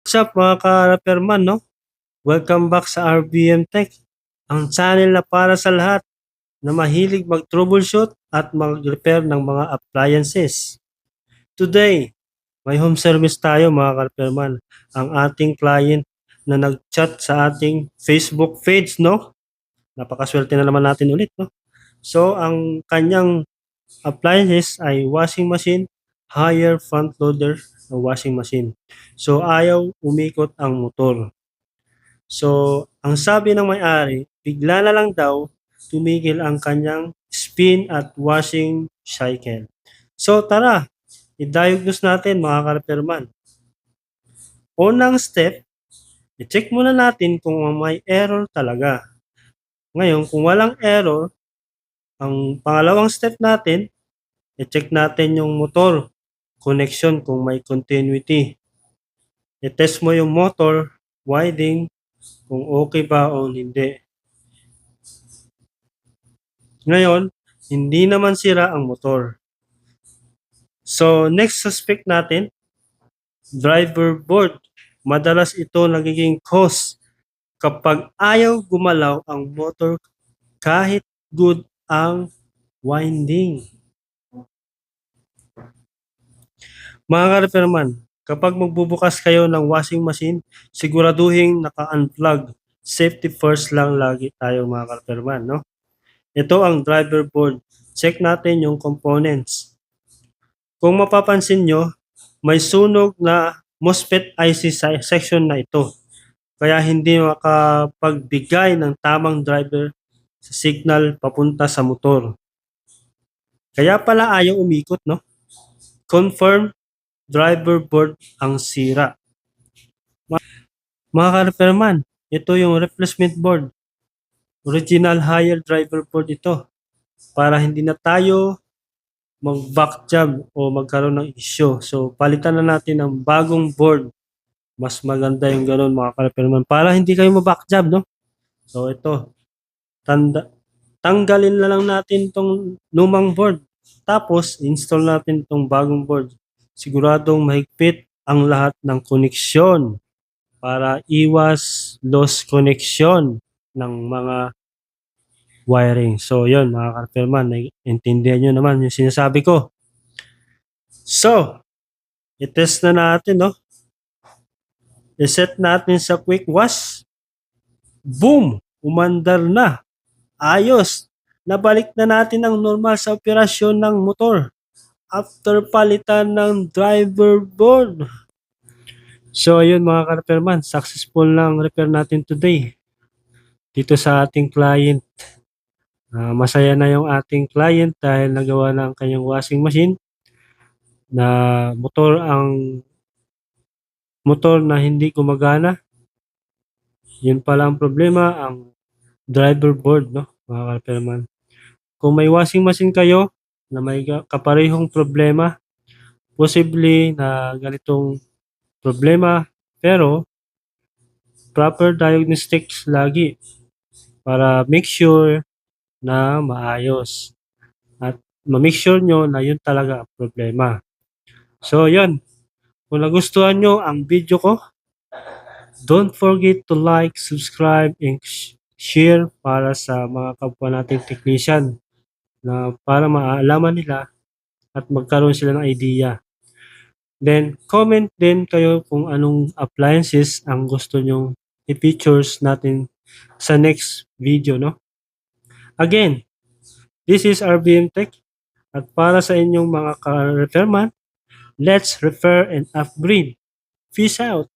What's up mga ka-repairman, no? Welcome back sa RBM Tech, ang channel na para sa lahat na mahilig mag-troubleshoot at mag-repair ng mga appliances. Today, may home service tayo mga ka-repairman. Ang ating client na nag-chat sa ating Facebook page, no? Napakaswerte na naman natin ulit, no? So, ang kanyang appliances ay washing machine, higher front loader na washing machine. So, ayaw umikot ang motor. So, ang sabi ng may-ari, bigla na lang daw tumigil ang kanyang spin at washing cycle. So, tara, i-diagnose natin mga ka-repairman. Unang step, i-check muna natin kung may error talaga. Ngayon, kung walang error, ang pangalawang step natin, i-check natin yung motor connection kung may continuity. I-test mo yung motor, winding, kung okay ba o hindi. Ngayon, hindi naman sira ang motor. So, next suspect natin, driver board. Madalas ito nagiging cause kapag ayaw gumalaw ang motor kahit good ang winding. Mga ka-repairman, kapag magbubukas kayo ng washing machine, siguraduhin naka-unplug. Safety first lang lagi tayo mga ka-repairman, no? Ito ang driver board. Check natin yung components. Kung mapapansin nyo, may sunog na MOSFET IC section na ito. Kaya hindi makapagbigay ng tamang driver sa signal papunta sa motor. Kaya pala ayaw umikot, no? Confirm driver board ang sira. Mga ka-repairman, ito yung replacement board. Original higher driver board ito. Para hindi na tayo mag-back jam o magkaroon ng issue. So, palitan na natin ng bagong board. Mas maganda yung gano'n mga ka-repairman. Para hindi kayo ma-back jam, no? So, ito. Tanggalin na lang natin itong lumang board. Tapos, install natin itong bagong board. Siguradong mahigpit ang lahat ng koneksyon para iwas loss connection ng mga wiring. So, yun mga ka-repairman, naiintindihan nyo naman yung sinasabi ko. So, i-test na natin, no? I-set natin sa quick wash. Boom! Umandar na. Ayos! Nabalik na natin ang normal sa operasyon ng motor after palitan ng driver board. So, ayun mga ka-repairman, successful lang repair natin today dito sa ating client. Masaya na yung ating client dahil nagawa na ang kanyang washing machine na motor na hindi gumagana. Yun pala ang problema, ang driver board, no, mga ka-repairman. Kung may washing machine kayo na may kaparehong problema, posible na ganitong problema, pero proper diagnostics lagi para make sure na maayos at ma-make sure nyo na yun talaga ang problema. So yun, kung nagustuhan nyo ang video ko, don't forget to like, subscribe, and share para sa mga kapwa nating technician na para maalaman nila at magkaroon sila ng idea. Then, comment din kayo kung anong appliances ang gusto nyong i-features natin sa next video, no? Again, this is RBM Tech at para sa inyong mga ka-repairman, let's repair and upgrade. Peace out!